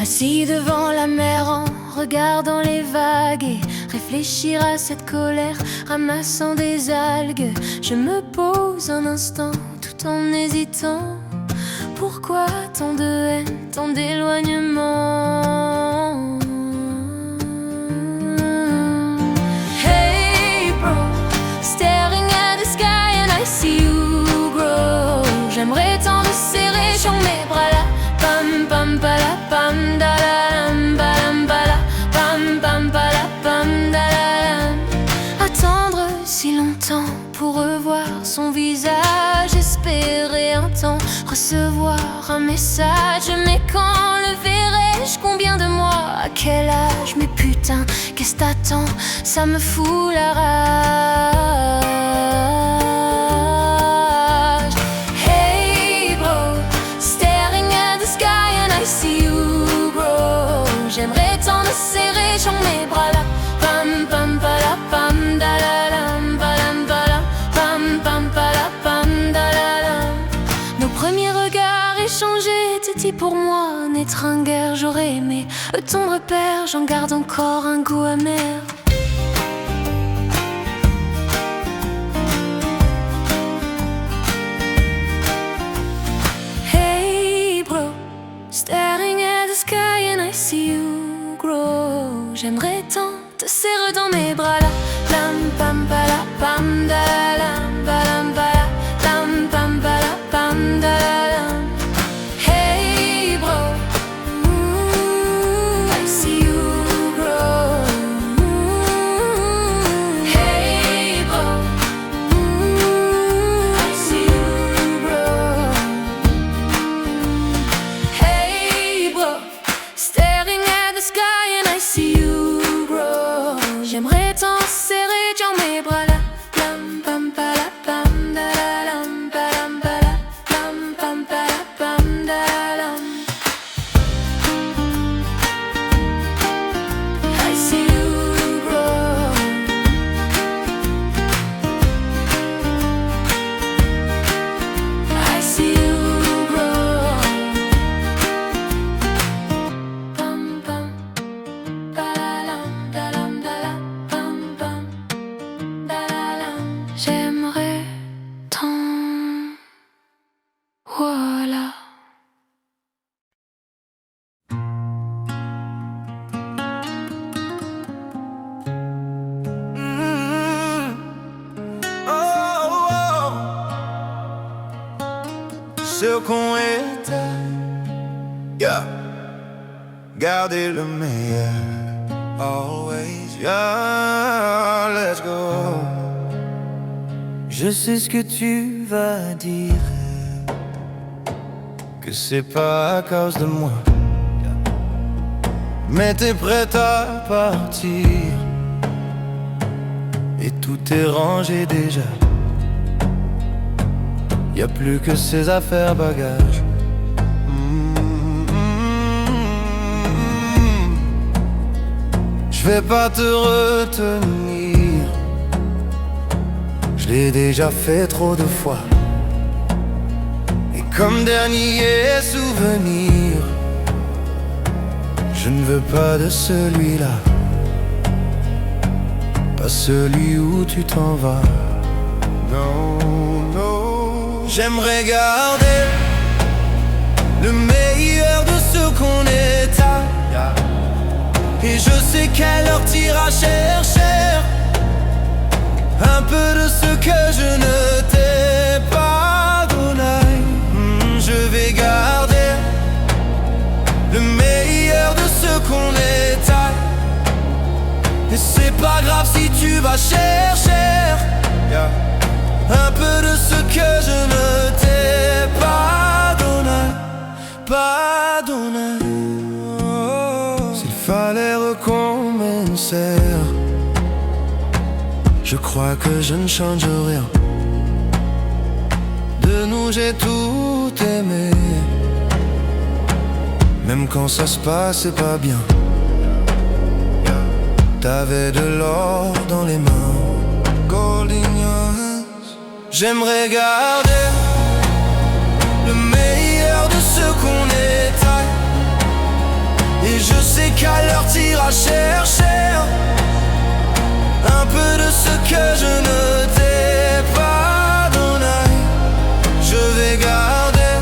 Assis devant la mer en regardant les vagues et réfléchir à cette colère, ramassant des algues. Je me pose un instant tout en hésitant. Pourquoi tant de haine, tant d'éloignement? Hey bro, staring at the sky and I see you grow. J'aimerais tant te serrer sur mes bras là. Pam pam pala pam dalam balam bala pam pam pala pam dalam. Attendre si longtemps pour revoir son visage, espérer un temps, recevoir un message. Mais quand le verrai-je? Combien de mois? À quel âge? Mais putain, qu'est-ce t'attends? Ça me fout la rage. Hey bro, staring at the sky and I see you grow. J'aimerais tant te serrer sur mes bras là. Pam pam pala pam dalalam balam balam pam pam pala pam dalalam. Nos premiers regards échangés étaient pour moi n'être un guerre. J'aurais aimé ton repère, j'en garde encore un goût amer. Hey bro, staring at the sky and I see you grow. J'aimerais tant te serrer dans mes bras là. Lam pam pala pam dalam balam bala lam pam pala pam dalam. Hey bro, I see you grow. Hey bro, I see you grow. Hey bro, staring at the sky and I see you grow. J'aimerais tant serrer dans mes bras là. Lam pam pala pam dalam balam bala lam pam pala pam dalam. I see you grow. I see you grow. Pam pam dalam dalam dalam pam pam dalam. J'aimerais tant, voilà. Ce qu'on était, yeah. Gardez le meilleur, always, yeah. Let's go. Je sais ce que tu vas dire, que c'est pas à cause de moi, mais t'es prête à partir et tout est rangé déjà. Y'a plus que ces affaires bagages. Je vais pas te retenir, je l'ai déjà fait trop de fois. Et comme dernier souvenir, je ne veux pas de celui-là, pas celui où tu t'en vas. Non, non. J'aimerais garder le meilleur de ce qu'on est à. Et je sais qu'elle leur tira cher un peu de ce que je ne t'ai pas donné. Je vais garder le meilleur de ce qu'on est à. Et c'est pas grave si tu vas chercher un peu de ce que je ne t'ai pas donné, pas donné. S'il fallait recommencer, je crois que je ne change rien. De nous j'ai tout aimé, même quand ça se passait pas bien. T'avais de l'or dans les mains, gold in your hands. J'aimerais garder le meilleur de ce qu'on est. qu'alors t'iras chercher un peu de ce que je ne t'ai pas donné. Je vais garder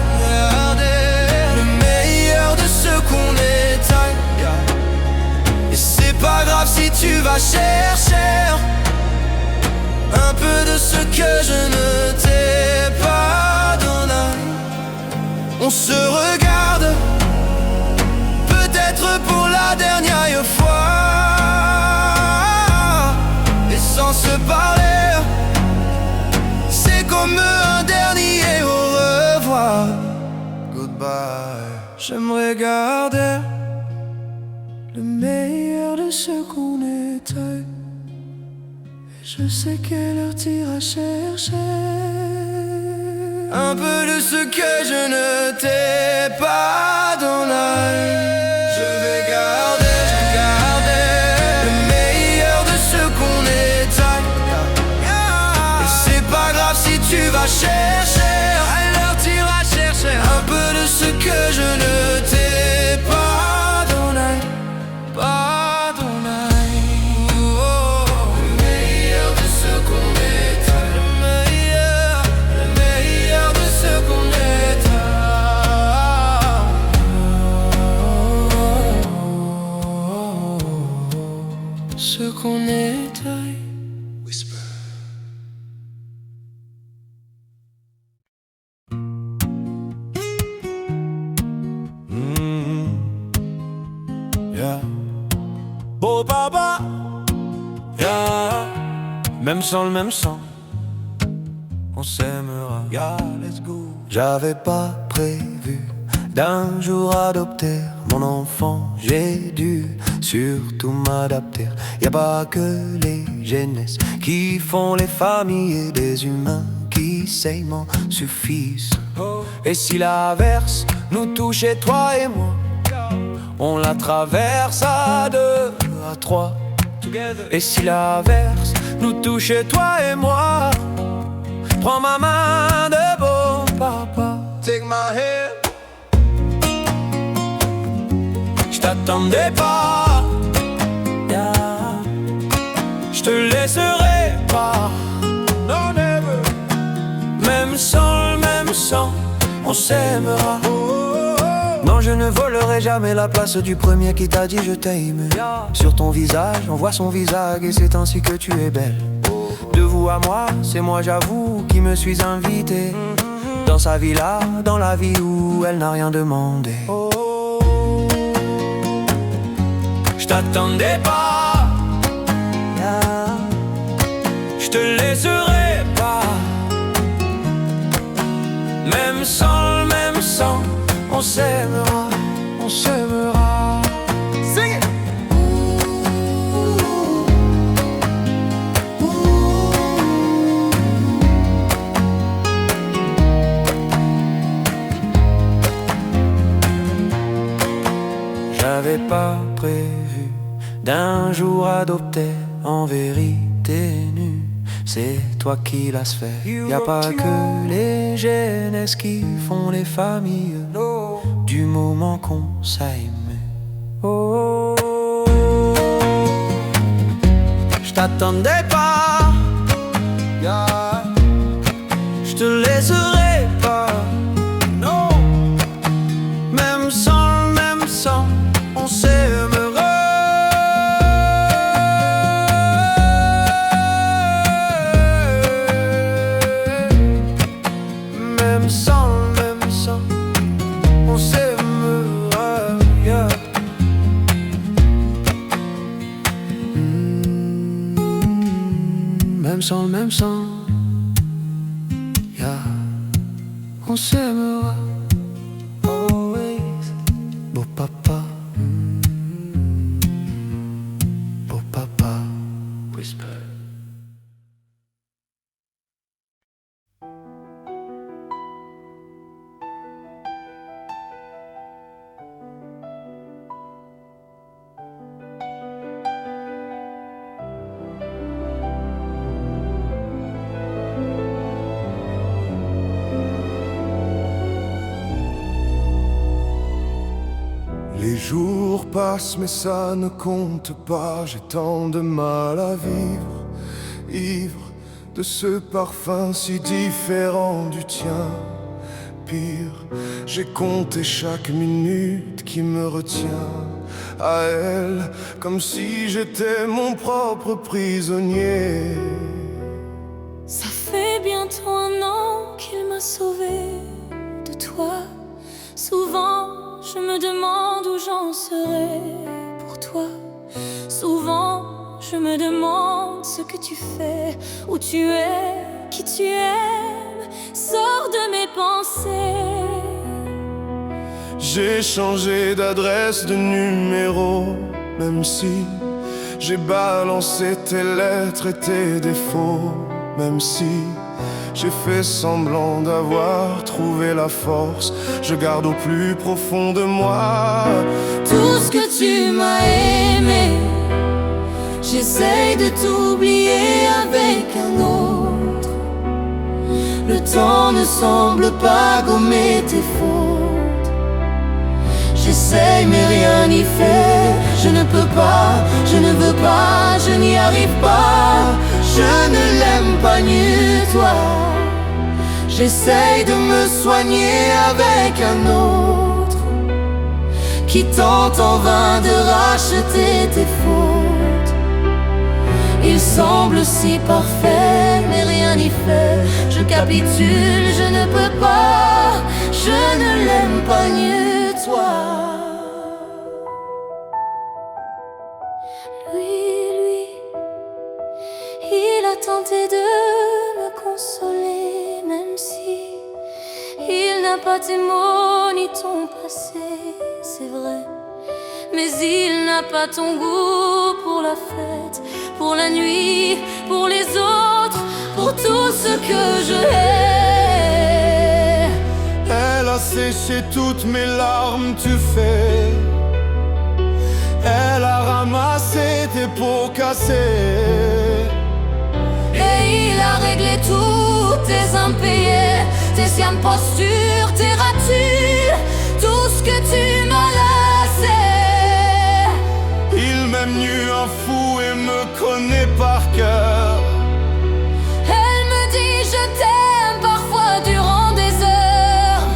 le meilleur de ce qu'on est. Et c'est pas grave si tu vas chercher un peu de ce que je ne t'ai pas donné. On se regarde, peut-être pour la dernière fois, et sans se parler, c'est comme un dernier au revoir. Goodbye. J'aimerais garder le meilleur de ce qu'on était. Et je sais quelle heure t'iras chercher un peu de ce que je ne t'ai pas donné. Je vais garder le meilleur de ce qu'on est. Et c'est pas grave si tu vas chercher, alors t'iras chercher un peu de ce que je ne t'ai pas donné. Pas donné. Le meilleur de ce qu'on est. Le meilleur de ce qu'on est. Ce qu'on est. Whisper. Yeah. Beau papa, yeah. Même sang, le même sang, on s'aimera. Yeah, let's go. J'avais pas prévu d'un jour adopter mon enfant. J'ai dû surtout m'adapter. Y a pas que les jeunesses qui font les familles, et des humains qui s'aiment suffisent. Et si l'averse nous touchait, toi et moi, on la traverse à deux, à trois. Et si l'averse nous touchait, toi et moi, prends ma main de beau papa. Take my hand. J't'attendais pas, yeah. J'te laisserai pas, no never. Même sans le même sang, on s'aimera. Non, je ne volerai jamais la place du premier qui t'a dit je t'aime. Sur ton visage, on voit son visage et c'est ainsi que tu es belle. De vous à moi, c'est moi j'avoue qui me suis invité dans sa villa, dans la vie où elle n'a rien demandé. Je t'attendais pas, je te laisserai pas. Même sans le même sang, on s'aimera, on s'aimera. Sing it. J'avais pas prévu d'un jour adopter en vérité nue. C'est toi qui l'as fait. Y a pas que les jeunesses qui font les familles, du moment qu'on s'aime. Oh, je t'attendais pas, yeah. Je te laisserai pas, non. Même sans le même sang, on s'aimera. Même sans le même sang, on s'aimera, yeah. Même sans le même sang, yeah. On s'aimera, always. Beau papa, beau papa, whisper. jours passent mais ça ne compte pas. J'ai tant de mal à vivre, ivre de ce parfum si différent du tien. Pire, j'ai compté chaque minute qui me retient à elle, comme si j'étais mon propre prisonnier. Ça fait bientôt 1 an qu'il m'a sauvé de toi. Souvent je me demande où j'en serai pour toi. Souvent je me demande ce que tu fais, où tu es, qui tu aimes. Sors de mes pensées. J'ai changé d'adresse, de numéro, même si j'ai balancé tes lettres et tes défauts. Même si j'ai fait semblant d'avoir trouvé la force, je garde au plus profond de moi tout ce que tu m'as aimé. J'essaye de t'oublier avec un autre. Le temps ne semble pas gommer tes fautes. J'essaye mais rien n'y fait. Je ne peux pas, je ne veux pas, je n'y arrive pas. Je ne l'aime pas mieux toi. J'essaye de me soigner avec un autre qui tente en vain de racheter tes fautes. Il semble si parfait mais rien n'y fait. Je capitule, je ne peux pas, je ne l'aime pas mieux toi. Lui, il a tenté de me consoler, même si il n'a pas tes mots ni ton passé, c'est vrai. Mais il n'a pas ton goût pour la fête, pour la nuit, pour les autres, pour tout ce que je hais. Elle a séché toutes mes larmes, tu fais. Elle a ramassé tes pots cassés. Et il a réglé tous tes impayés, tes sciames postures, tes ratures, tout ce que tu m'as laissé. Il m'aime nu un fou et me connaît par cœur. Elle me dit je t'aime parfois durant des heures.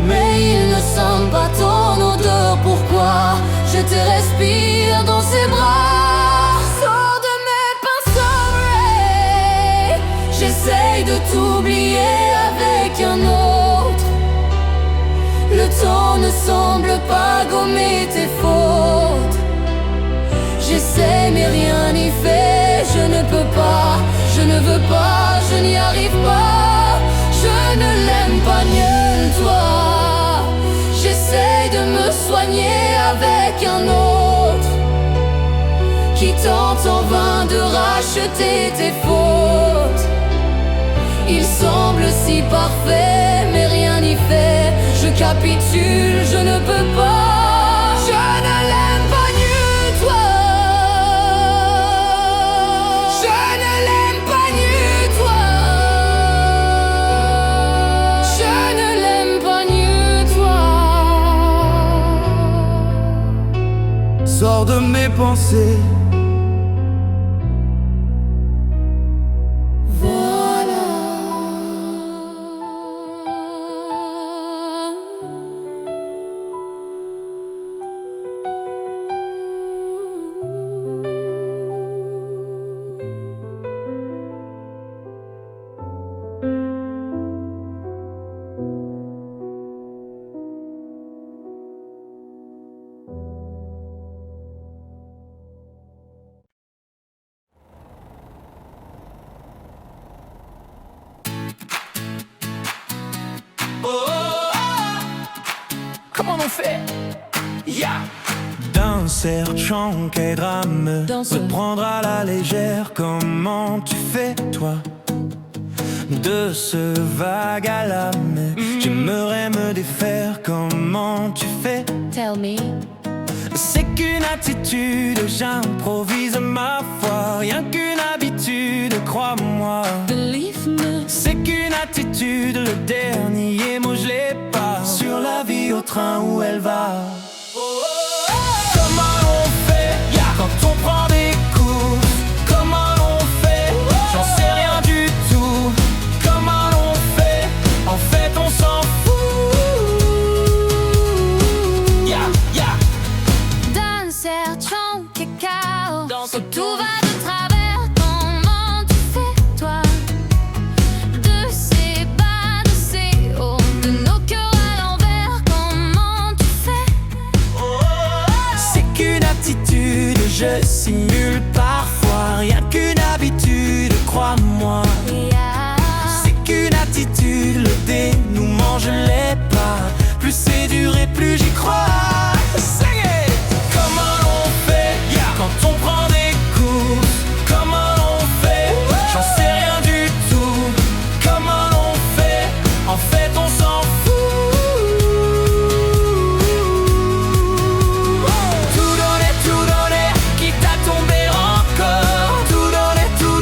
Mais il ne sent pas ton odeur, pourquoi je te respire dans ses bras. Sors de mes pinceaux, Ray. J'essaye de t'oublier avec un autre. Le temps ne semble pas gommer tes fautes. J'essaie mais rien n'y fait. Je ne peux pas, je ne veux pas, je n'y arrive pas. Je ne l'aime pas mieux que toi. J'essaie de me soigner avec un autre qui tente en vain de racheter tes fautes. Il semble si parfait mais rien n'y fait. Je capitule, je ne peux pas, je ne l'aime pas mieux que toi. Je ne l'aime pas mieux que toi. Je ne l'aime pas mieux que toi. Sors de mes pensées. Comment on fait? D'un sergent qu'est drame, te prendre à la légère. Comment tu fais, toi? De ce vague à l'âme, j'aimerais me défaire. Comment tu fais? Tell me. C'est qu'une attitude, j'improvise ma foi. Rien qu'une habitude, crois-moi. Believe me. C'est qu'une attitude, le dernier mot je l'ai pas. Sur la vie au train où elle va. Oh, oh, oh. je simule parfois. Rien qu'une habitude, crois-moi. C'est qu'une attitude, le dénouement je l'ai pas. Plus c'est dur et plus j'y crois. Comment on fait quand on prend des courses? Comment on fait? J'en sais rien du tout. Comment on fait? En fait on s'en fout. Tout donner, quitte à tomber encore. Tout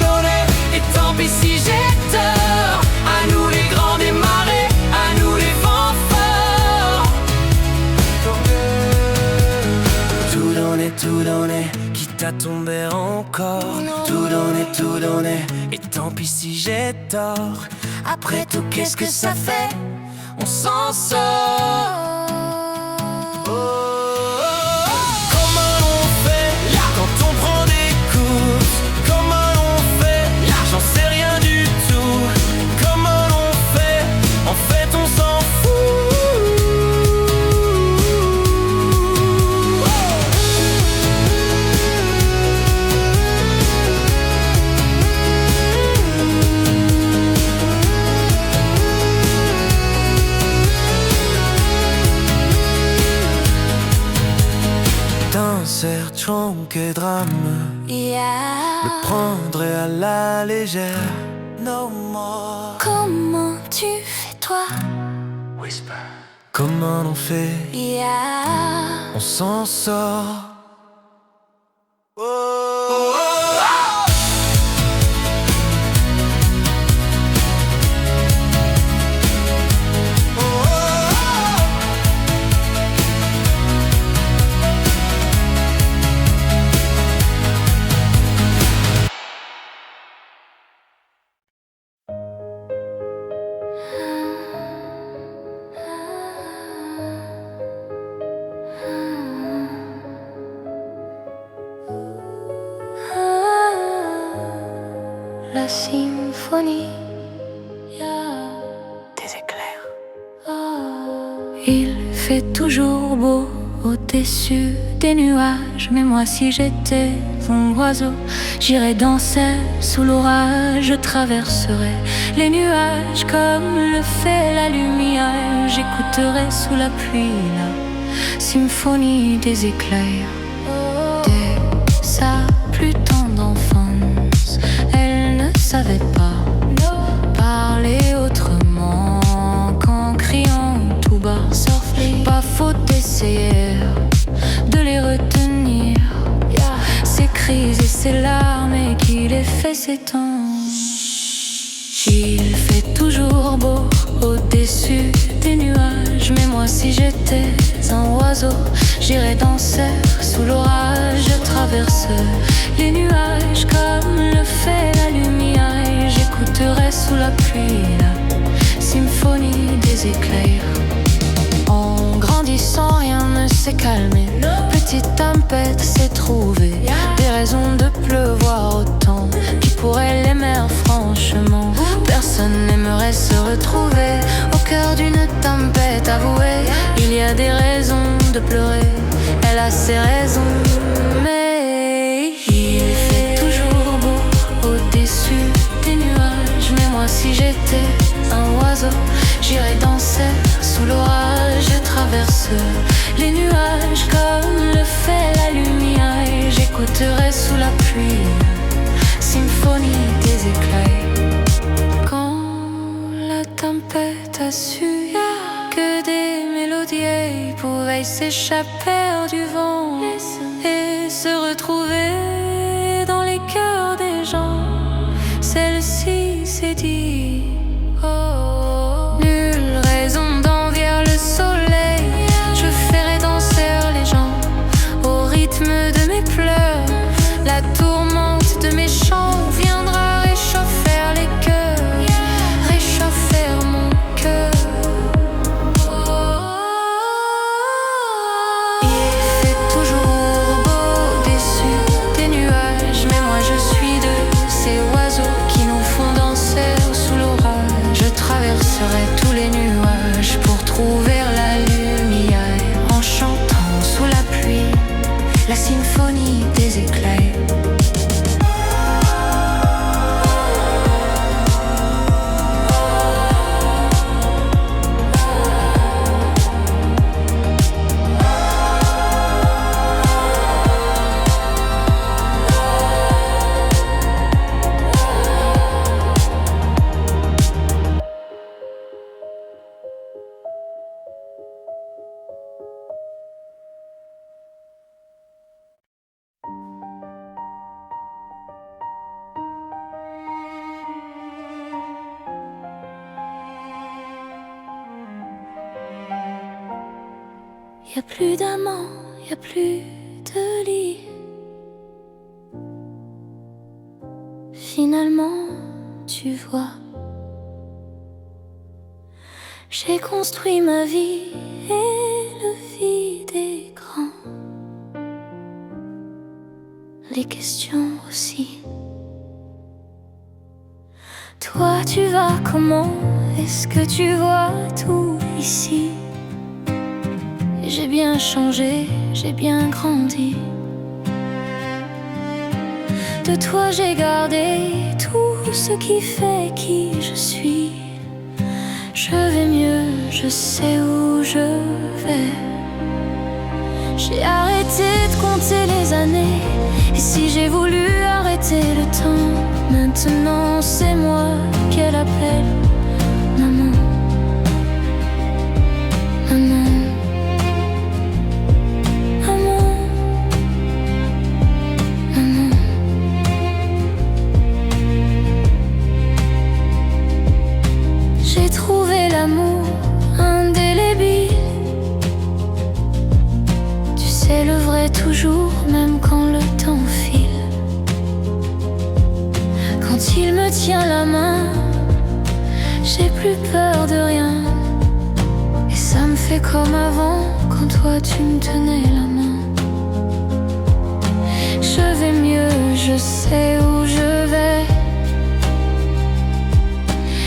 donner, et tant pis si j'ai tort. À nous les grands des marées, à nous les vents forts. Tout donner, quitte à tomber encore. Tout donner, et tant pis si j'ai tort. Après tout, qu'est-ce que ça fait? On s'en sort. Comment on fait quand on prend des courses? Comment on fait? J'en sais rien du tout. Comment on fait? En fait on s'en fout. Danseur, et drame, le prendrai à la légère. No more. Comment tu fais toi? Whisper. Comment on fait? On s'en sort. La symphonie Des éclairs. Il fait toujours beau au-dessus des nuages. Mais moi si j'étais un oiseau, j'irais danser sous l'orage. Je traverserais les nuages comme le fait la lumière. J'écouterais sous la pluie la symphonie des éclairs. Dès sa plus tendre enfance, elle ne savait pas parler autrement qu'en criant tout bas. Pas faute d'essayer de les retenir, ces cris et ces larmes, et qui les fait s'étendre. Il fait toujours beau au-dessus des nuages. Mais moi si j'étais un oiseau, j'irais danser sous l'orage. Je traverse les nuages comme le fait la lumière. Et j'écouterais sous la pluie la symphonie des éclairs. En grandissant, rien ne s'est calmé. Petite tempête s'est trouvée. Des raisons de pleuvoir autant. Qui pourrait l'aimer franchement? Personne n'aimerait se retrouver au cœur d'une tempête avouée. Il y a des raisons de pleurer, elle a ses raisons. Mais il fait toujours beau au-dessus des nuages. Mais moi si j'étais un oiseau, j'irais danser sous l'orage. Je traverse les nuages comme le fait la lumière. Et j'écouterais sous la pluie symphonie des éclairs. Quand la tempête a su que des mélodies pouvaient s'échapper du vent et se retrouver dans les cœurs des gens, celle-ci s'est dit: oh, nulle raison d'envier le soleil. Je ferai danser les gens au rythme de mes pleurs. La tourmente de mes chants viendra réchauffer les cœurs, réchauffer mon cœur. y a plus d'amants, y a plus de lit. Finalement, tu vois, j'ai construit ma vie et le vide est grand. Les questions aussi. Toi, tu vas comment? Est-ce que tu vois tout ici? J'ai bien changé, j'ai bien grandi. De toi j'ai gardé tout ce qui fait qui je suis. Je vais mieux, je sais où je vais. J'ai arrêté de compter les années. Et si j'ai voulu arrêter le temps, maintenant c'est moi qu'elle appelle maman. Maman. Maman. Maman. J'ai trouvé l'amour indélébile. Tu sais, le vrai toujours, même quand le temps file. Quand il me tient la main, j'ai plus peur de rien. Et ça me fait comme avant, quand toi tu me tenais la main. Je vais mieux, je sais où je vais.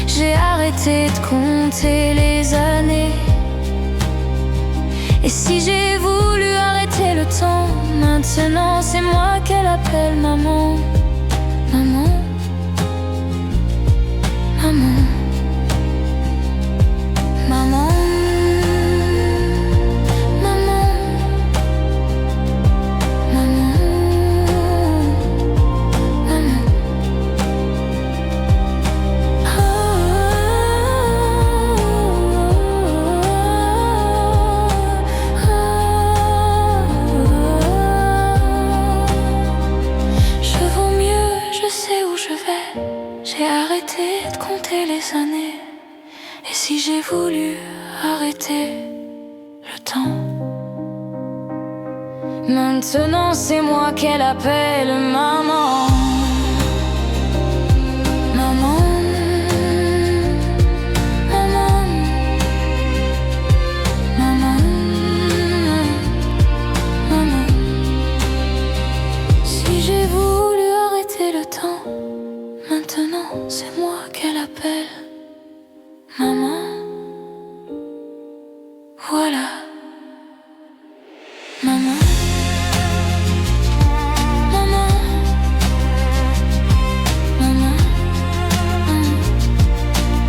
J'ai arrêté de compter les années. Et si j'ai voulu arrêter le temps, maintenant c'est moi qu'elle appelle maman. Maman. Maman. Maman. Maman. Maman. Maman. Je vaux mieux, je sais où je vais. J'ai arrêté de compter les années. Et si j'ai voulu arrêter le temps, maintenant c'est moi qu'elle appelle maman. Maman. Maman. Maman. Maman. Si j'ai voulu arrêter le temps, maintenant c'est moi qu'elle appelle maman. Voilà. Maman. Maman. Maman. Maman.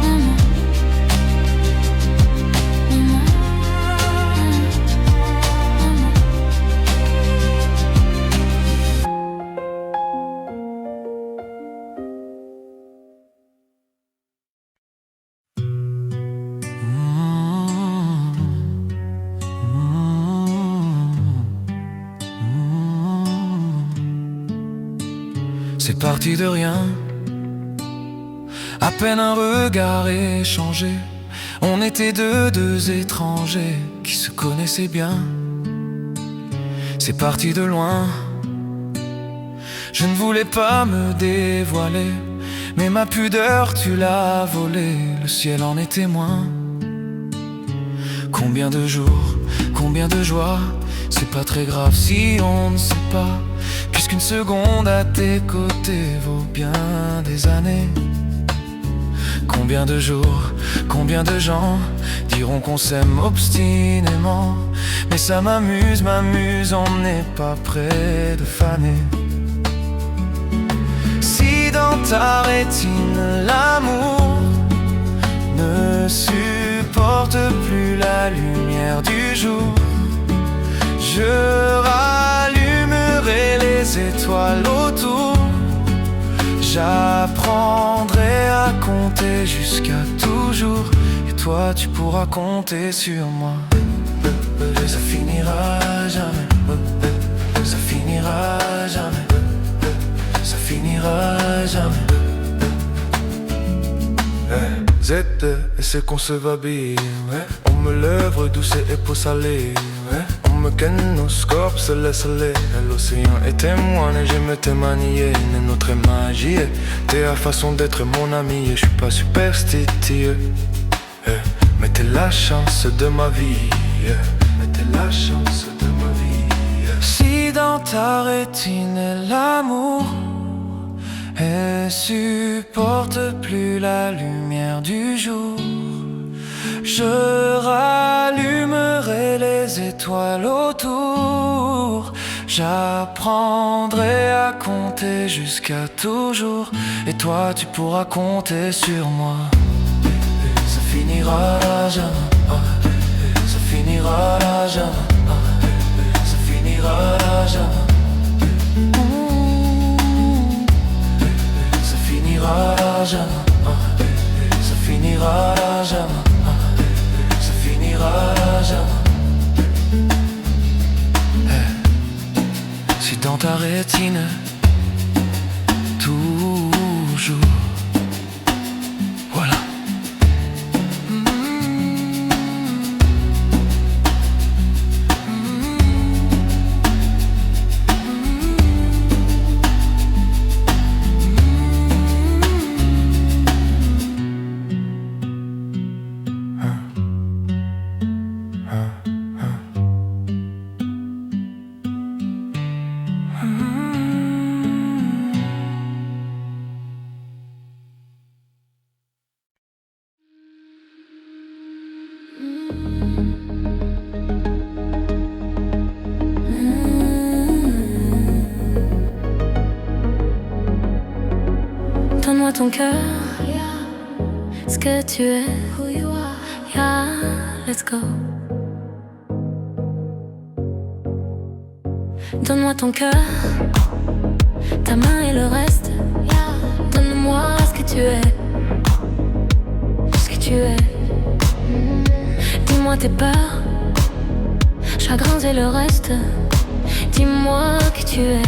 Maman. Maman. C'est parti de rien, à peine un regard échangé. On était deux étrangers qui se connaissaient bien. C'est parti de loin, je ne voulais pas me dévoiler, mais ma pudeur tu l'as volée, le ciel en est témoin. Combien de jours, combien de joies, c'est pas très grave si on ne sait pas, puisqu'une seconde à tes côtés vaut bien des années. Combien de jours, combien de gens diront qu'on s'aime obstinément, mais ça m'amuse, on n'est pas près de faner. Si dans ta rétine l'amour ne supporte plus la lumière du jour, je rallumerai les étoiles autour. J'apprendrai à compter jusqu'à toujours, et toi tu pourras compter sur moi. Ça finira jamais, ça finira jamais, ça finira jamais. Z, et c'est qu'on se va bien, ouais. comme l'œuvre douce et peau salée. Ouais. On me ken, nos scorps se laissent aller. L'océan est témoin et j'aime te manier. Notre magie, t'es la façon d'être mon ami. Et je suis pas superstitieux, mais t'es la chance de ma vie. Mais t'es la chance de ma vie. Si dans ta rétine est l'amour, elle supporte plus la lumière du jour, je rallumerai les étoiles autour. J'apprendrai à compter jusqu'à toujours. Et toi tu pourras compter sur moi. Ça finira jamais, ça finira jamais, ça finira jamais. Ça finira jamais, ça finira jamais, ça finira jamais. Si dans ta rétine toujours, voilà. Donne-moi ton cœur, ce que tu es, yeah, let's go. Donne-moi ton cœur, ta main et le reste, donne-moi ce que tu es, ce que tu es. Dis-moi tes peurs, chagrins et le reste, dis-moi qui tu es,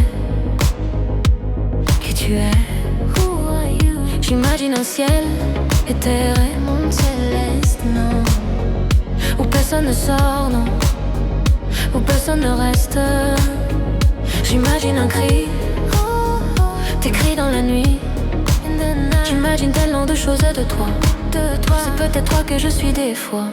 qui tu es. J'imagine un ciel éthéré, monde céleste, non, où personne ne sort, non, où personne ne reste. J'imagine un cri, tes cris dans la nuit. J'imagine tellement de choses de toi, c'est peut-être toi que je suis des fois.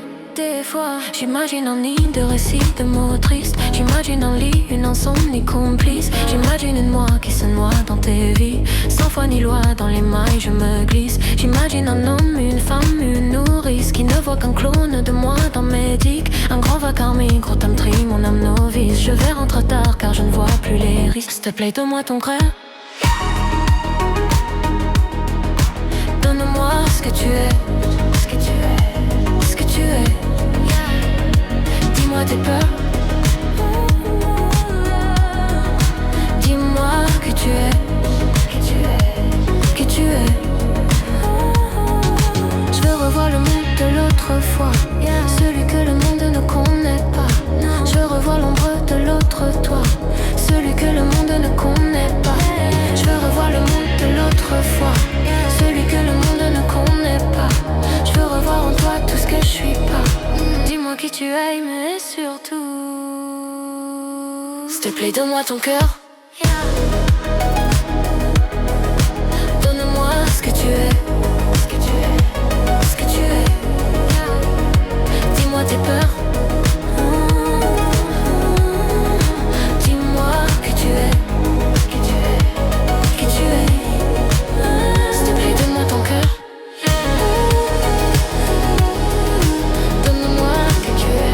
J'imagine un nid de récits, de mots tristes. J'imagine un lit, une insomnie complice. J'imagine une moi qui se noie dans tes vies. Sans foi ni loi, dans les mailles je me glisse. J'imagine un homme, une femme, une nourrice qui ne voit qu'un clone de moi dans mes digues. Un grand va karmique, gros âme tri, mon âme novice. Je vais rentrer tard car je ne vois plus les risques. S'il te plaît, donne-moi ton cœur. Donne-moi ce que tu es, ce que tu es, ce que tu es. Dis-moi tes peurs, dis-moi que tu es, que tu es, que tu es. Je veux revoir le monde de l'autre fois, celui que le monde ne connaît pas. Je veux revoir l'ombre de l'autre toi, celui que le monde ne connaît pas. Je veux revoir le monde de l'autre fois, celui que le monde ne connaît pas. Je veux revoir en toi tout ce que je suis pas. Dis-moi qui tu es, mais surtout, s'il te plaît, donne-moi ton cœur. Donne-moi ce que tu es, ce que tu es, ce que tu es. Dis-moi tes peurs. Dis-moi que tu es, que tu es, que tu es. S'il te plaît, donne-moi ton cœur. Donne-moi que tu es,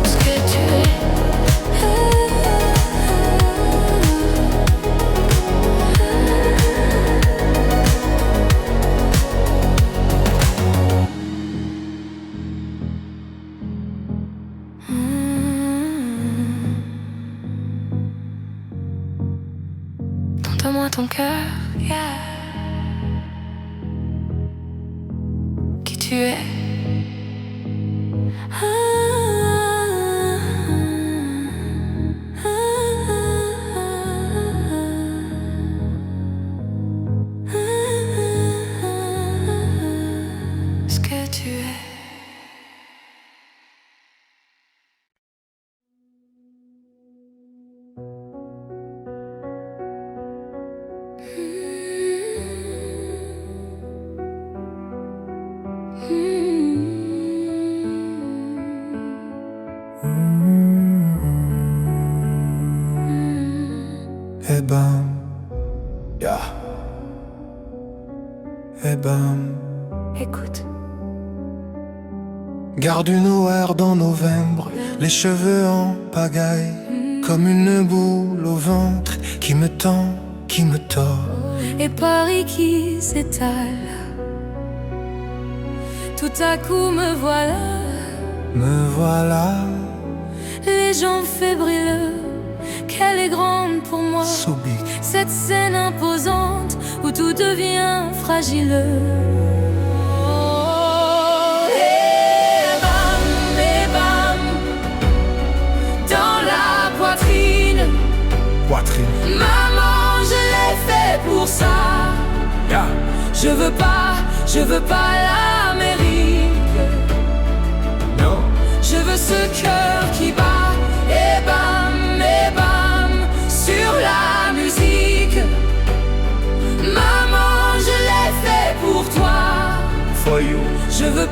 ce que tu es. Donne-moi ton cœur, yeah. Qui tu es. et bam. Écoute. Garde une OR dans novembre, les cheveux en pagaille, comme une boule au ventre qui me tend, qui me tord. Et Paris qui s'étale. Tout à coup me voilà, les jambes fébriles, qu'elle est grande pour moi. So big. Cette scène imposante où tout devient fragile. Oh, et bam, dans la poitrine. Maman, je l'ai fait pour ça. Yeah. Je veux pas l'Amérique. No. Je veux ce cœur qui bat. Et bam, sur la musique. Maman, je l'ai fait pour toi. For you. Je veux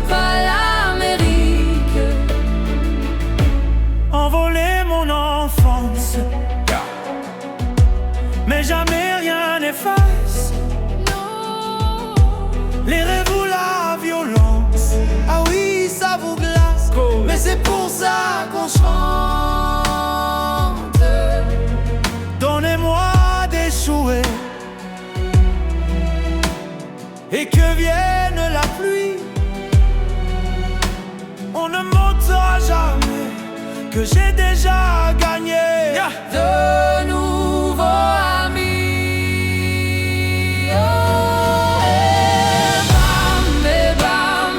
pas l'Amérique. Envoler mon enfance, Yeah. mais jamais rien n'efface Non. les rêves ou la violence. Ah oui, ça vous glace, mais c'est pour ça qu'on chante. Donnez-moi des souhaits et que vienne la pluie. On ne m'ôtera jamais que j'ai déjà gagné. De nouveaux amis. Oh, et bam,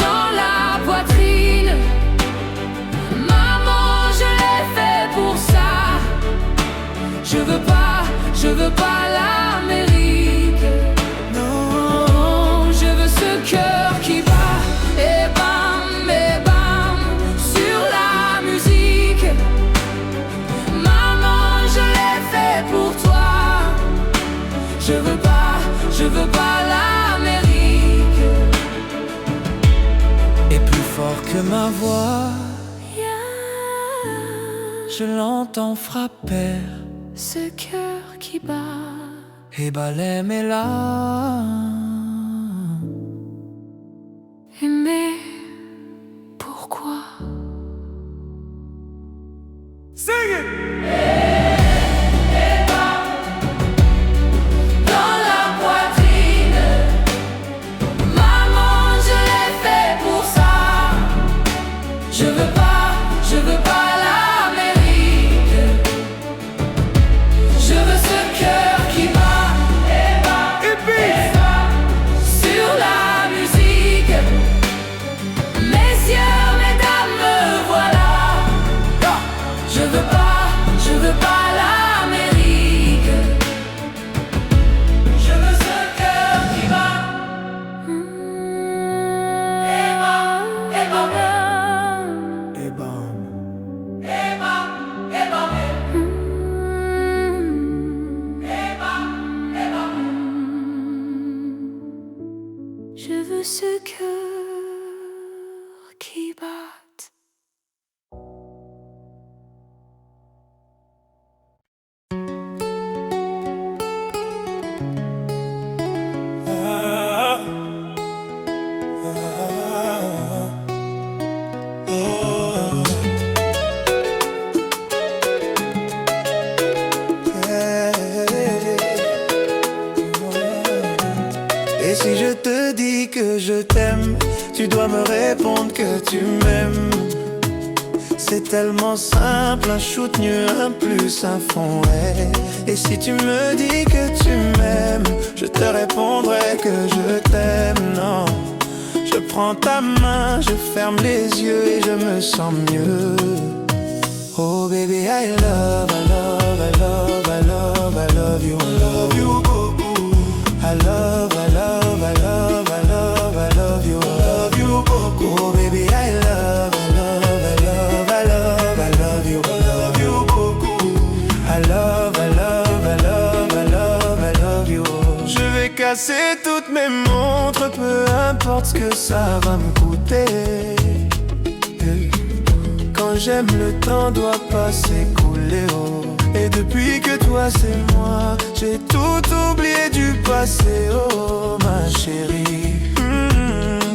dans la poitrine. Maman, je l'ai fait pour ça. Je veux pas l'Amérique. Non, je veux ce cœur qui bat. Et bam, sur la musique. Maman, je l'ai fait pour toi. Je veux pas l'Amérique. Et plus fort que ma voix, je l'entends frapper Ce cœur qui bat. et balayer mes larmes. Mais pourquoi? Sing it! Dans la poitrine. Maman, je l'ai fait pour ça. Je veux pas l'Amérique. Je veux ce cœur qui bat. Et bam, sur la musique. Messieurs, mesdames, me voilà. Je veux pas l'Amérique. Je veux ce cœur qui bat. Et bam, Et bam. Je veux ce cœur qui bat. Et si je te dis que je t'aime, tu dois me répondre que tu m'aimes. C'est tellement simple, un shoot mieux, un plus, un fond, ouais. Et si tu me dis que tu m'aimes, je te répondrai que je t'aime, non. Je prends ta main, je ferme les yeux et je me sens mieux. Oh baby, I love you, I love you, I love you, oh baby, I love you, I love you. Je vais casser toutes mes montres, peu importe ce que ça va me coûter. Quand j'aime, le temps doit pas s'écouler, oh. Et depuis que toi c'est moi, j'ai tout oublié du assez, oh ma chérie.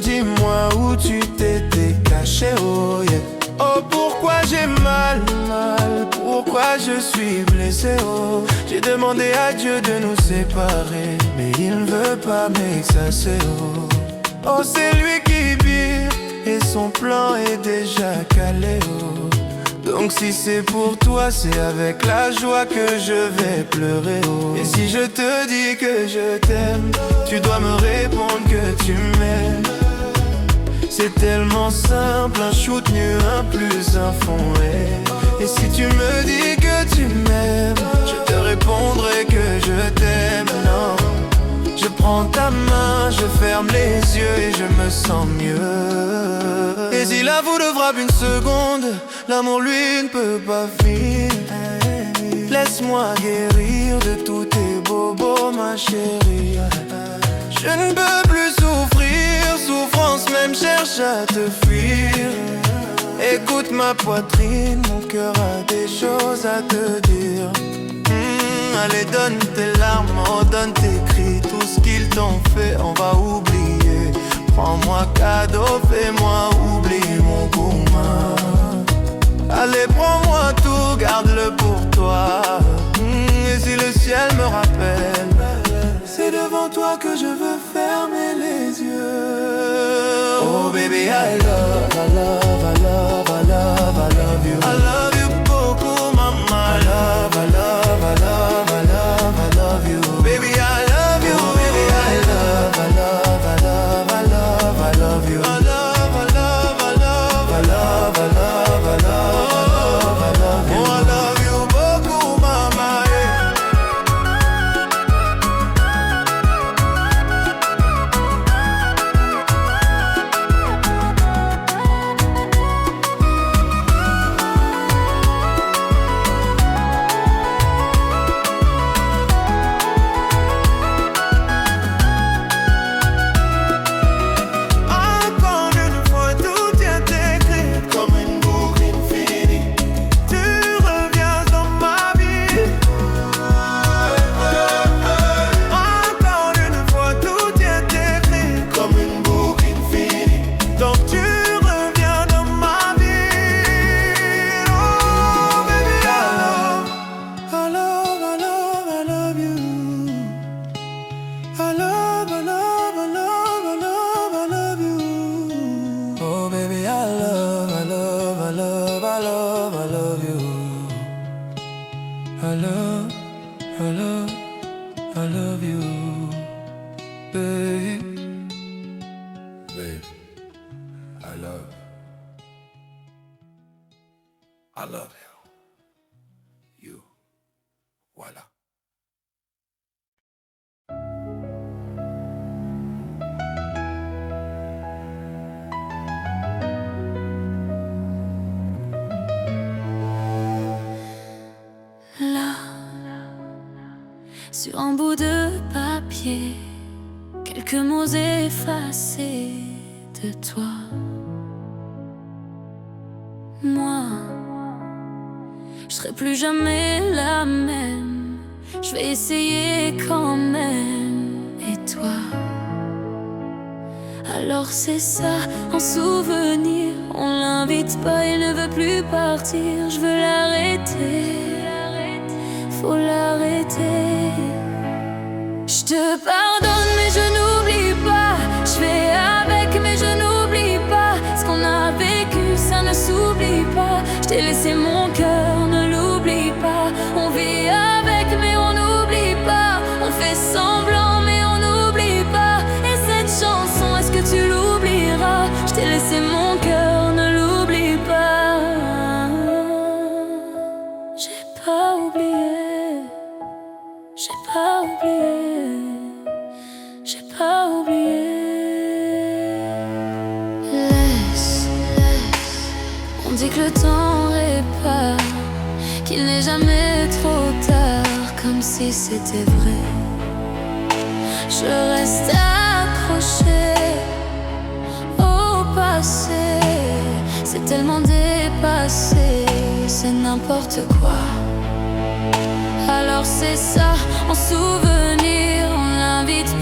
Dis-moi où tu t'étais caché, oh yeah. Oh pourquoi j'ai mal, pourquoi je suis blessé, oh. J'ai demandé à Dieu de nous séparer, mais il ne veut pas, mais ça c'est, oh. Oh c'est lui qui vit, et son plan est déjà calé, oh. Donc si c'est pour toi, c'est avec la joie que je vais pleurer, oh. Et si je te dis que je t'aime, tu dois me répondre que tu m'aimes. C'est tellement simple, un shoot nu, un plus, un fond, et si tu me dis que tu m'aimes, je te répondrai que je t'aime, non. Je prends ta main, je ferme les yeux et je me sens mieux. Et si la foudre frappe une seconde, l'amour lui ne peut pas finir. Laisse-moi guérir de tous tes bobos, ma chérie. Je ne peux plus souffrir, souffrance même cherche à te fuir. Écoute ma poitrine, mon cœur a des choses à te dire. Allez donne tes larmes, oh, donne tes cris. Tout ce qu'ils t'ont fait, on va oublier. Prends-moi cadeau, fais-moi oublier mon coma. Allez prends-moi tout, garde-le pour toi. Et si le ciel me rappelle, c'est devant toi que je veux fermer les yeux. Oh baby, I love, I love, I love, I love, I love you. I love you beaucoup, mama. I love, I love, I love, I love, I love you. Baby, I love you, baby, I love, I love, I love, I love, I love you. I love, I love, I love, I love, I love, I love, I love you. Oh, I love you beaucoup, mama. I love you, babe. Babe, I love you. Voilà. Là, sur un bout de papier, quelques mots effacés de toi. Moi, je serai plus jamais la même. Je vais essayer quand même. Et toi? Alors c'est ça, en souvenir. On l'invite pas, il ne veut plus partir. Je veux l'arrêter, faut l'arrêter. Je te pardonne mais je n'oublie pas. Je fais avec mais je n'oublie pas. Ce qu'on a vécu ça ne s'oublie pas. Je t'ai laissé mon cœur, ne l'oublie pas. On vit avec mais on n'oublie pas. On fait semblant mais on n'oublie pas. Et cette chanson, est-ce que tu l'oublieras? Je t'ai laissé mon cœur, ne l'oublie pas. J'ai pas oublié. J'ai pas oublié. J'ai pas oublié. Laisse. On dit que le temps répare, qu'il n'est jamais trop tard, comme si c'était vrai. Je reste accrochée au passé. C'est tellement dépassé, c'est n'importe quoi. Alors c'est ça, en souvenir, on l'invite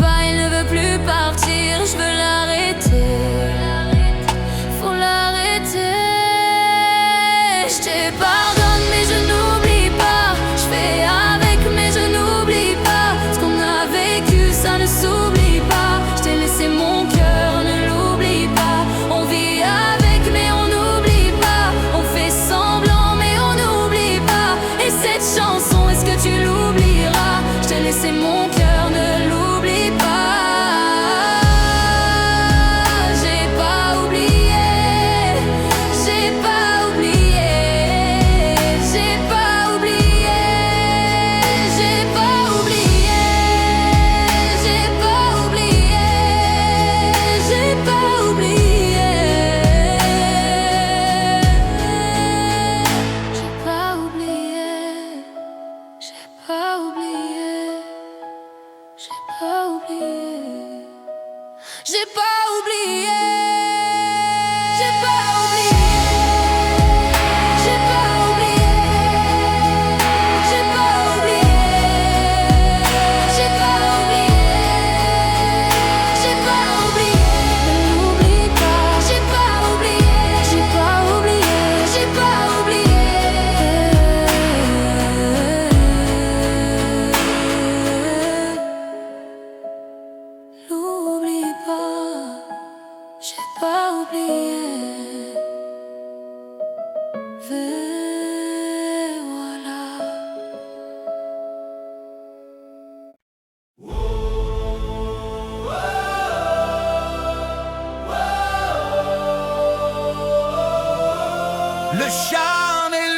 charme est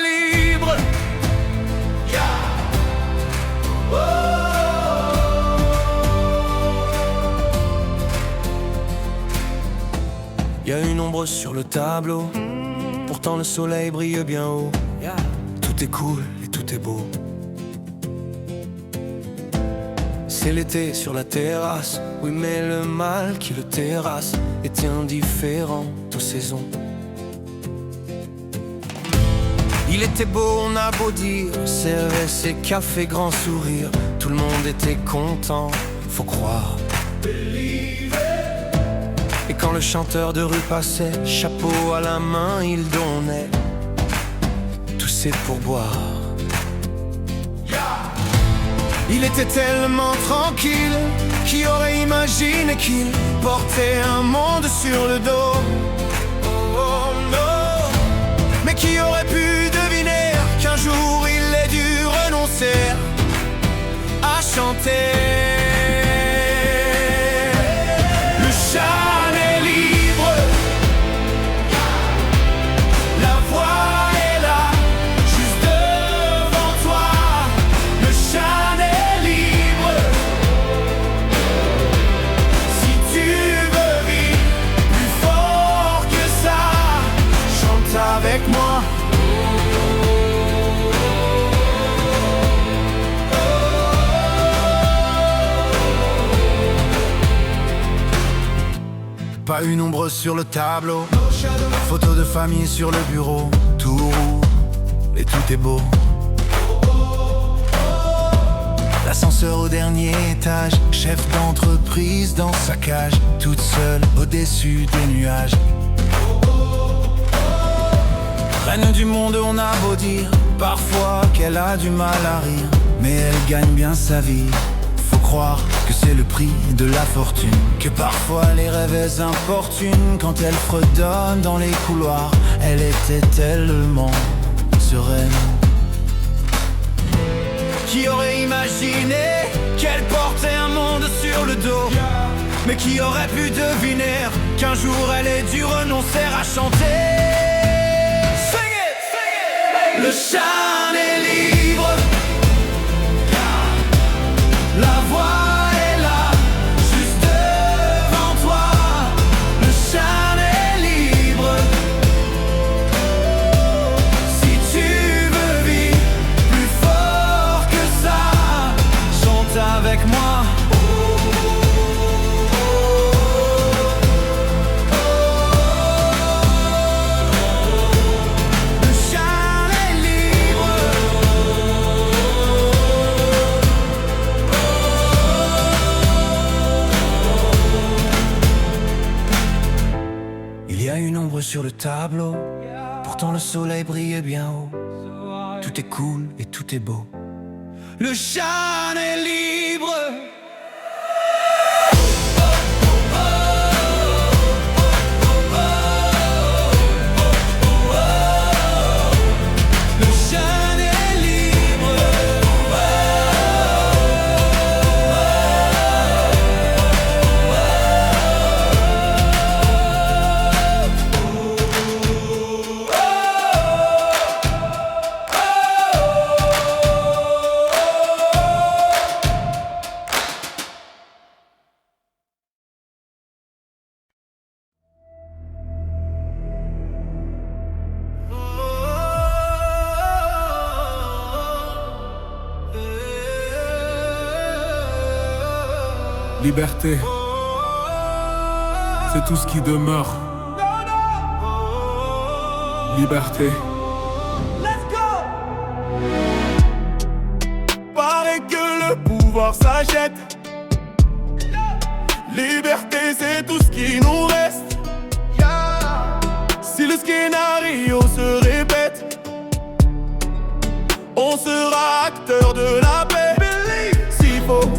libre. Yeah. Oh. Y a une ombre sur le tableau, pourtant le soleil brille bien haut. Tout est cool et tout est beau. C'est l'été sur la terrasse, oui mais le mal qui le terrasse est indifférent aux saisons. Il était beau, on a beau dire, CES et café, grand sourire, tout le monde était content, faut croire. Et quand le chanteur de rue passait, chapeau à la main, il donnait tout c'est pour boire. Il était tellement tranquille, qui aurait imaginé qu'il portait un monde sur le dos. Oh non. Mais qui aurait pu deviner qu'un jour il ait dû renoncer à chanter. Le chant est libre, la voix est là, juste devant toi. Le chant est libre, si tu veux vivre plus fort que ça, chante avec moi. Pas une ombre sur le tableau, photo de famille sur le bureau, tout roule et tout est beau. L'ascenseur au dernier étage, chef d'entreprise dans sa cage, toute seule au-dessus des nuages. Reine du monde, on a beau dire parfois qu'elle a du mal à rire, mais elle gagne bien sa vie. Faut croire que c'est le prix de la fortune, que parfois les rêves importunent. Quand elle fredonne dans les couloirs, elle était tellement sereine. Qui aurait imaginé qu'elle portait un monde sur le dos? Mais qui aurait pu deviner qu'un jour elle ait dû renoncer à chanter? Sing it, sing it. Le chant est libre, la voix est là, juste devant toi. Le chant est libre, si tu veux vivre plus fort que ça, chante avec moi. Le chant est libre. Il y a une ombre sur le tableau, pourtant le soleil brille bien haut. Tout est cool et tout est beau. Le chant est libre. Le chant est libre. Liberté, c'est tout ce qui demeure. Liberté. Paraît que le pouvoir s'achète. Liberté, c'est tout ce qui nous reste. Si le scénario se répète, on sera acteur de la paix. S'il faut,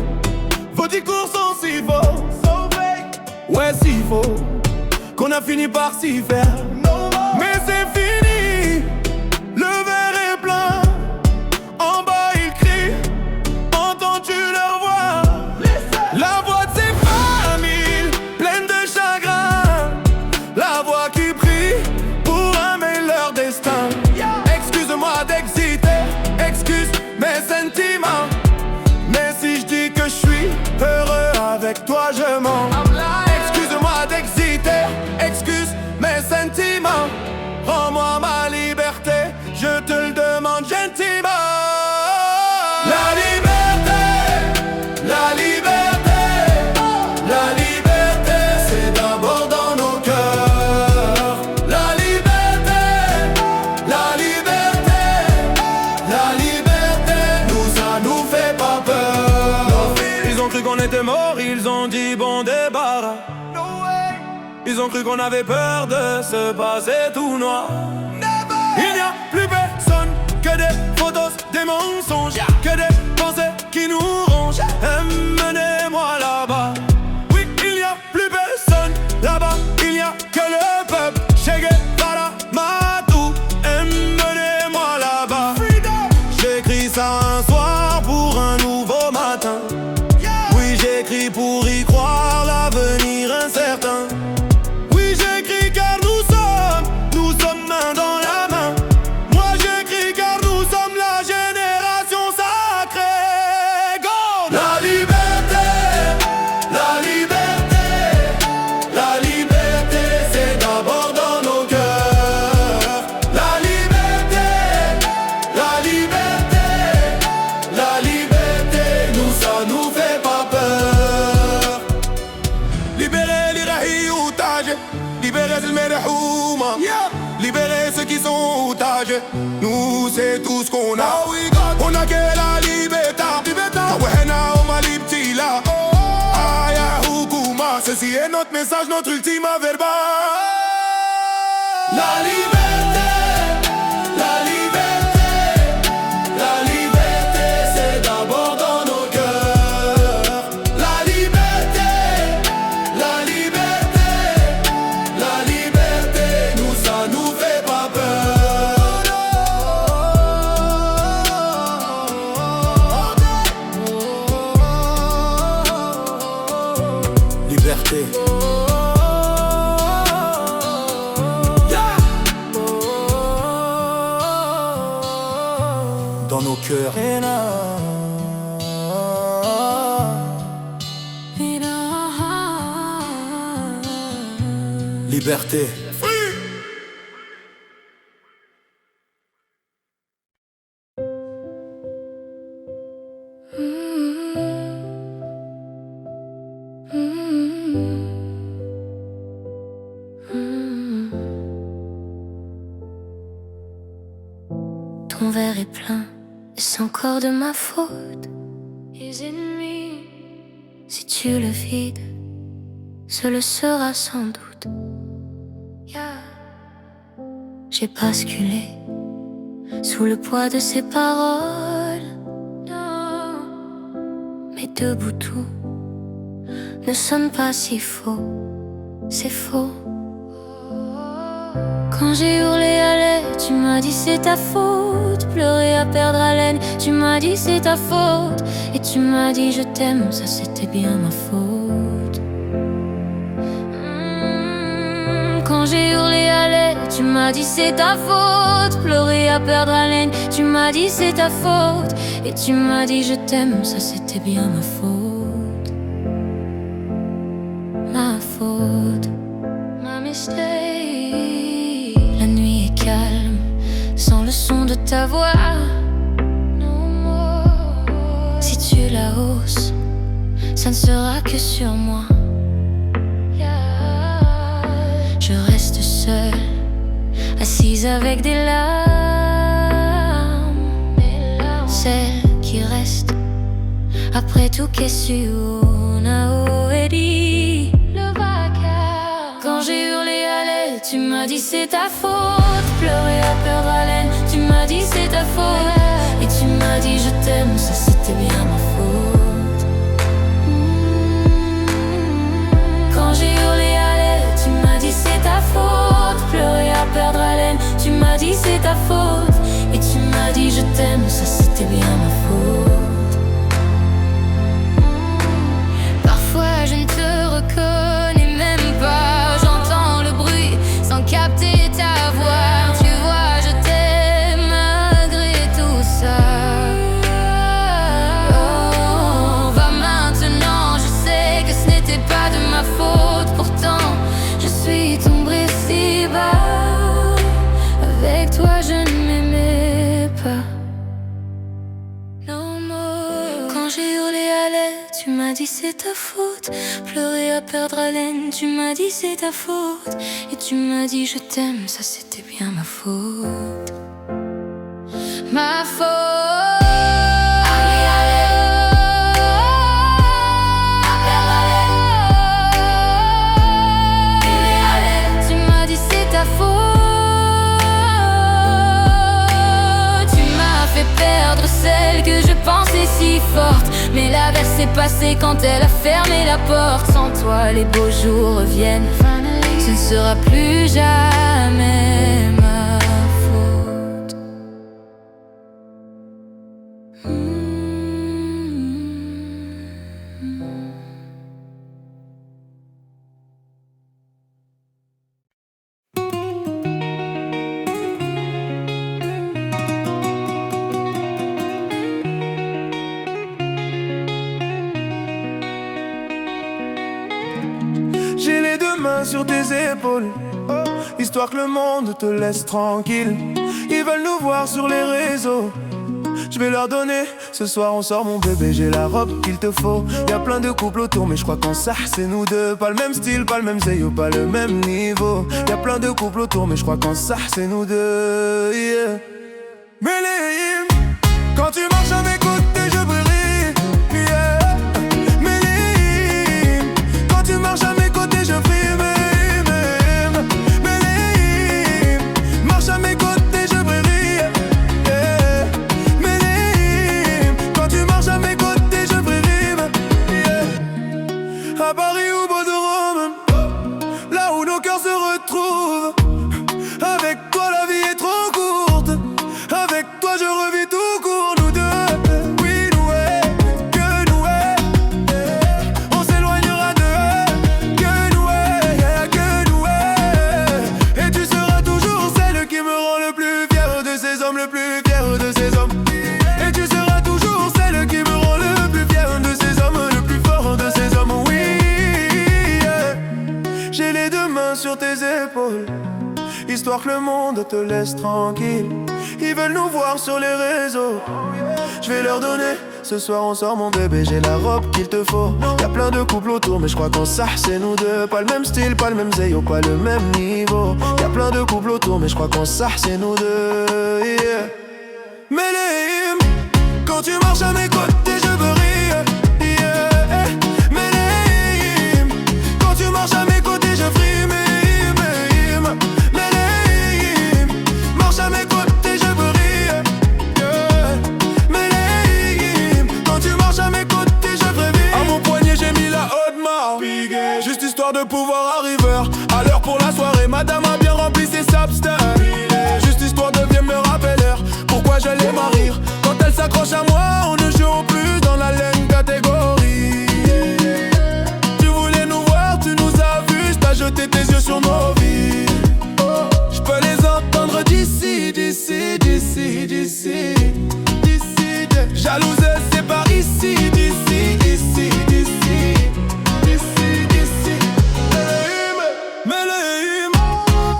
vos discours sont si faux. Ouais, s'il faut, qu'on a fini par s'y faire. Mais c'est fini, le verre est plein. En bas ils crient, entends-tu leur voix? La voix de ces familles pleines de chagrin, la voix qui prie pour un meilleur destin. avec toi je mens. Excuse-moi d'exiter, excuse mes sentiments. Rends-moi ma liberté, je te le demande gentiment. La liberté, la liberté, la liberté, c'est d'abord dans nos cœurs. La liberté, la liberté, la liberté, nous ça nous fait pas peur. Ils ont cru qu'on était morts, ils ont dit bon débarras. Ils ont cru qu'on avait peur de se passer tout noir. Il n'y a plus personne que des photos, des mensonges, que des pensées qui nous rongent. Emmenez-moi là-bas. Oui, il n'y a plus personne là-bas. Il n'y a que le peuple. Che Guevara, Matou. Emmenez-moi là-bas. J'écris ça un soir pour un nouveau matin. Oui, j'écris pour y croire, l'avenir incertain. Oui, j'écris car nous sommes main dans la main. Moi j'écris car nous sommes la génération sacrée. Go! La liberté, la liberté, la liberté, c'est d'abord dans nos cœurs. La liberté, la liberté, la liberté, nous ça nous fait pas peur. Libérer l'Irahi otage, libérer Zilmerhouma, libérer ceux qui sont otages. Nous c'est tout ce qu'on a. On a que la liberté, Tawahena Oma Libtila. Aya Hukuma, ceci est notre message, notre ultima verba. La liberté, la liberté, la liberté, c'est d'abord dans nos cœurs. La liberté, la liberté, la liberté, nous ça nous fait pas peur. Liberté. Dans nos cœurs. Liberté. Ton verre est plein, est-ce encore de ma faute? Is it me? Si tu le vides, ce le sera sans doute. Yeah. J'ai basculé sous le poids de ces paroles. Non. Mais debout tout ne sonne pas si faux. C'est faux. Quand j'ai hurlé à l'aide, tu m'as dit c'est ta faute. Pleurer à perdre haleine, tu m'as dit c'est ta faute. Et tu m'as dit je t'aime, ça c'était bien ma faute. Quand j'ai hurlé à l'aide, tu m'as dit c'est ta faute. Pleurer à perdre haleine, tu m'as dit c'est ta faute. Et tu m'as dit je t'aime, ça c'était bien ma faute. Ma faute, ma mistake. La nuit est calme, sans le son de ta voix. Si tu la hausses, ça ne sera que sur moi. Je reste seule, assise avec des larmes. Celles qui restent après tout qu'est-ce qu'on a dit. Le vacarme. Quand j'ai hurlé à l'aide, tu m'as dit c'est ta faute. Pleurer à perdre haleine, tu m'as dit c'est ta faute. Et tu m'as dit je t'aime, ça c'était bien ma faute. Quand j'ai hurlé à l'aide, tu m'as dit c'est ta faute. Pleurer à perdre haleine, tu m'as dit c'est ta faute. Et tu m'as dit je t'aime, ça c'était bien ma faute. Parfois je ne te reconnais même pas. J'entends le bruit sans capter ta voix. Tu vois je t'aime malgré tout ça. Oh, va maintenant, je sais que dit c'est ta faute. Pleurer à perdre haleine, tu m'as dit c'est ta faute. Et tu m'as dit je t'aime, ça c'était bien ma faute. Ma faute. Tu m'as dit c'est ta faute. Tu m'as fait perdre celle que je pensais si forte. Mais la veille s'est passée quand elle a fermé la porte. Sans toi les beaux jours reviennent. Ce ne sera plus jamais ma faute. J'ai les deux mains sur tes épaules, histoire que le monde te laisse tranquille. Ils veulent nous voir sur les réseaux, je vais leur donner. Ce soir on sort mon bébé, j'ai la robe qu'il te faut. Y'a plein de couples autour mais je crois qu'en ça c'est nous deux. Pas le même style, pas le même zéyo, pas le même niveau. Y'a plein de couples autour mais je crois qu'en ça c'est nous deux, yeah. Méléim, quand tu marches à mes côtés je brille, yeah. Méléim, quand tu marches à mes côtés je brille. Méléim, marche à mes côtés je brille, yeah. Méléim, quand tu marches à mes côtés je brille, yeah. À Paris ou Bordeaux, là où nos cœurs se retrouvent. Avec toi la vie est trop courte. Avec toi je revis tout court, nous deux. Oui, nous, que nous, on s'éloignera d'eux. Que nous, que nous, et tu seras toujours celle qui me rend le plus fier de ces hommes, le plus fier de ces hommes. Et tu seras toujours celle qui me rend le plus fier de ces hommes, le plus fort de ces hommes, oui, yeah. J'ai les deux mains sur tes épaules, histoire que le monde te laisse tranquille. Ils veulent nous voir sur les réseaux, je vais leur donner. Ce soir on sort mon bébé, j'ai la robe qu'il te faut. Y'a plein de couples autour mais je crois qu'en ça c'est nous deux. Pas le même style, pas le même zéyo, pas le même niveau. Y'a plein de couples autour mais je crois qu'en ça c'est nous deux, yeah. Méléim, quand tu marches à mes côtés je brille, yeah. Méléim, quand tu marches à mes côtés je brille. Marche à mes côtés je brille, yeah. Méléim, quand tu marches à mes côtés je brille. À mon poignet j'ai mis la haute marque, juste histoire de pouvoir arriver à l'heure pour la soirée. Madame a bien rempli ses substances, juste histoire de bien me rappeler pourquoi je l'aime à rire. Quand elle s'accroche à moi on ne joue plus dans la laine catégorie. Tu voulais nous voir, tu nous as vus, t'as jeté tes yeux sur nos vies. Je peux les entendre d'ici, d'ici, d'ici, d'ici, d'ici. Jalouse c'est par ici, d'ici, d'ici, d'ici, d'ici, d'ici. Méléim,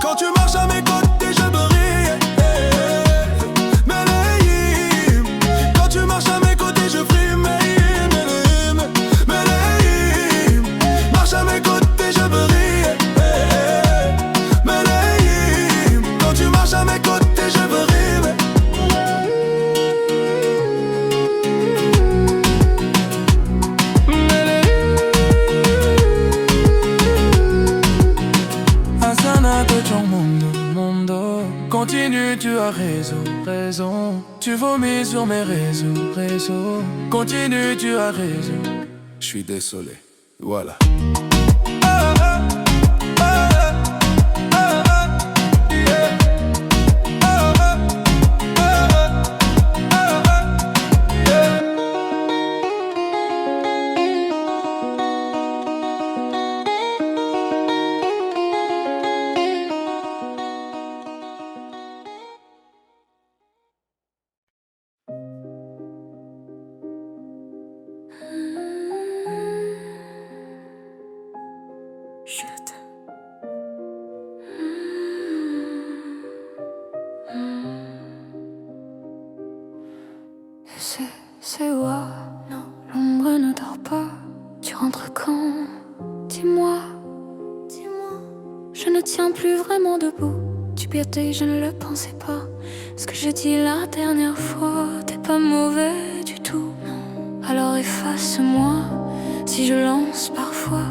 quand tu marches à mes côtés je brille. Méléim, quand tu marches à mes côtés je brille. Méléim, Méléim, marche à mes côtés je brille. Méléim, quand tu marches à mes côtés je brille. Continue, tu as raison, raison. Tu vomis sur mes réseaux. Continue, tu as raison. Je suis désolé, voilà. Tu rentres quand? Dis-moi. Je ne tiens plus vraiment debout. Tu piétais, je ne le pensais pas. Ce que j'ai dit la dernière fois, t'es pas mauvais du tout, non. Alors efface-moi si je lance parfois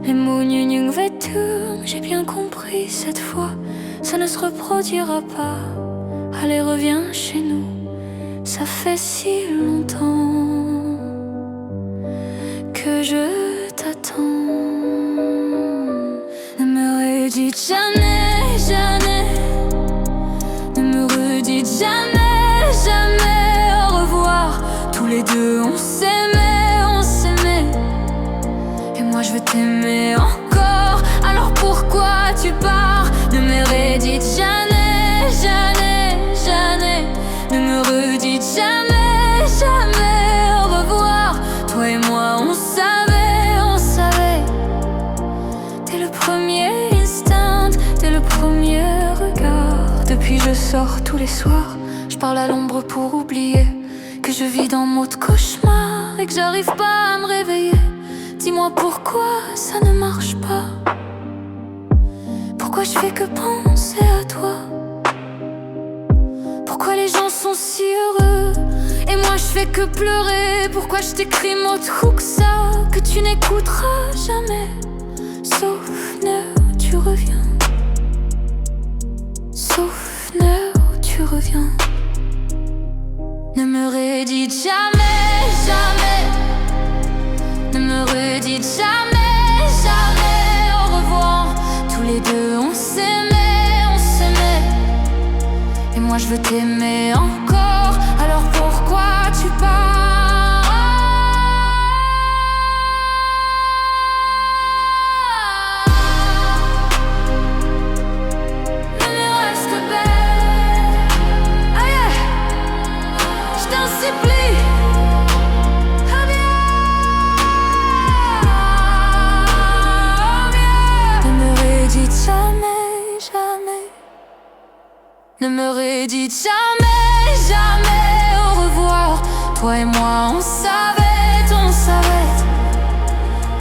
les mots gnu vêtus. J'ai bien compris cette fois, ça ne se reproduira pas. Allez, reviens chez nous, ça fait si longtemps que je t'attends. Ne me redites jamais, jamais. Ne me redites jamais, jamais au revoir. Tous les deux on s'aimait, on s'aimait. Et moi je veux t'aimer encore. Alors pourquoi tu pars? Ne me redites jamais, jamais, jamais. Ne me redites jamais, jamais au revoir. Toi et moi on savait, on savait. Dès le premier instinct, dès le premier regard. Depuis je sors tous les soirs, je parle à l'ombre pour oublier que je vis dans mon cauchemar et que j'arrive pas à me réveiller. Dis-moi pourquoi ça ne marche pas. Pourquoi je fais que penser à toi? Pourquoi les gens sont si heureux et moi je fais que pleurer? Pourquoi je t'écris mot de que ça, que tu n'écouteras jamais? Souvenir, tu reviens. Souvenir, tu reviens. Ne me redites jamais, jamais. Ne me redites jamais, jamais au revoir. Tous les deux on s'aimait, on s'aimait. Et moi je veux t'aimer encore. Alors pourquoi tu pars? Ne me redites jamais, jamais au revoir. Toi et moi on savait, on savait.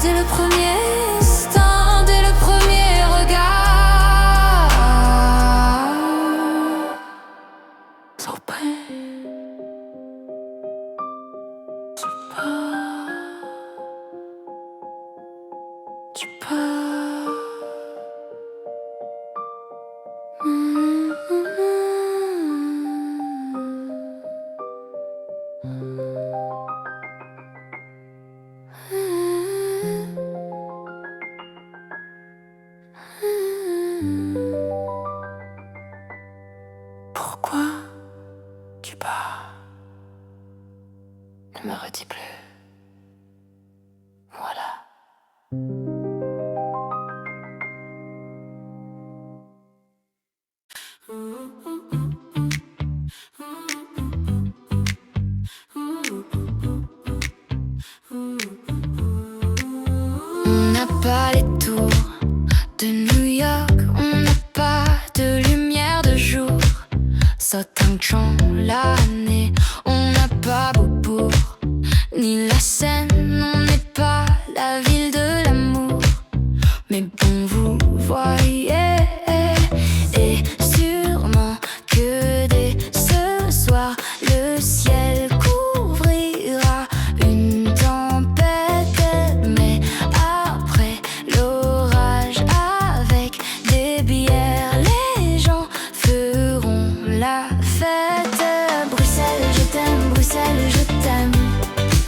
Dès le premier instant, dès le premier regard. So près, tu pars. Tu pars. Pourquoi tu pars? Ne me redis plus. Voilà. On n'a pas les tours de New York, on n'a pas de lumière de jour. Southampton l'année, on n'a pas Beaubourg, ni la Seine, on n'est pas la ville de l'amour. Mais bon, vous voyez, et sûrement que dès ce soir, le ciel couvrira une tempête. Mais après l'orage, avec des bières, les gens feront la fête. Bruxelles, je t'aime, Bruxelles, je t'aime.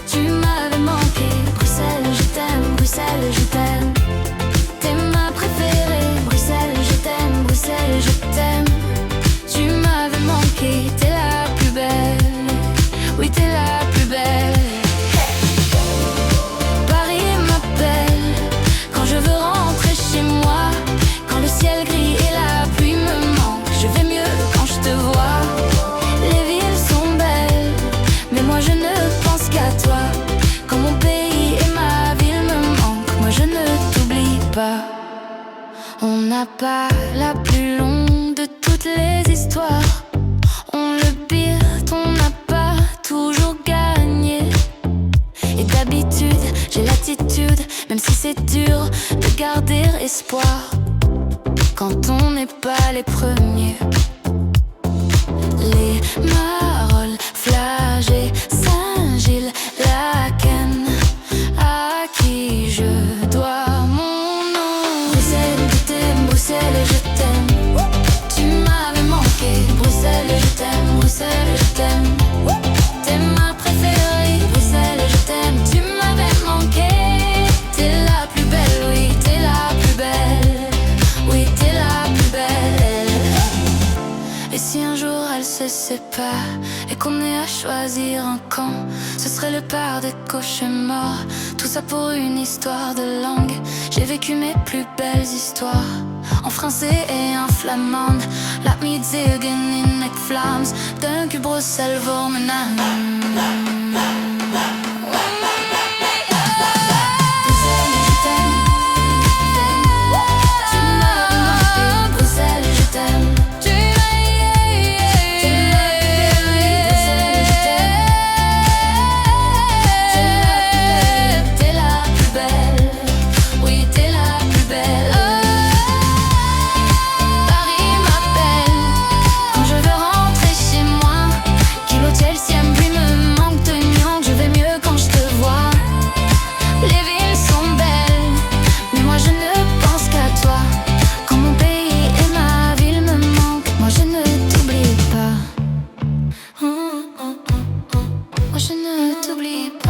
Tu m'avais manqué, Bruxelles, je t'aime, Bruxelles, je t'aime. T'es ma préférée, Bruxelles, je t'aime, Bruxelles, je t'aime. Tu m'avais manqué, t'es la plus belle. Oui, t'es la plus belle. Paris m'appelle quand je veux rentrer chez moi. Quand le ciel gris et la pluie me manquent, je vais mieux quand je te vois. Les villes sont belles, mais moi je ne pense qu'à toi. Quand mon pays et ma ville me manquent, moi je ne t'oublie pas. On n'a pas la plus longue de toutes les histoires. On le pire, on n'a pas toujours gagné. Et d'habitude, j'ai l'attitude gratitude, même si c'est dur de garder espoir quand on n'est pas les premiers. Les marolles, Flagey, Saint-Gilles, Laken, à qui je dois mon nom. Bruxelles, je t'aime, Bruxelles, je t'aime. Tu m'avais manqué, Bruxelles, je t'aime, Bruxelles, je t'aime. T'es ma préférée, Bruxelles, je t'aime. Tu m'avais manqué, t'es la plus belle, oui, t'es la plus belle. Oui, t'es la plus belle. Et si un jour elle se sépare et qu'on ait à choisir un camp, ce serait le père des cauchemars. Tout ça pour une histoire de langue. J'ai vécu mes plus belles histoires en français et en flamande. Laat me het zeggen in het Vlaams. Dank u Bruxelles voor mijn naam. Moi je ne t'oublie pas.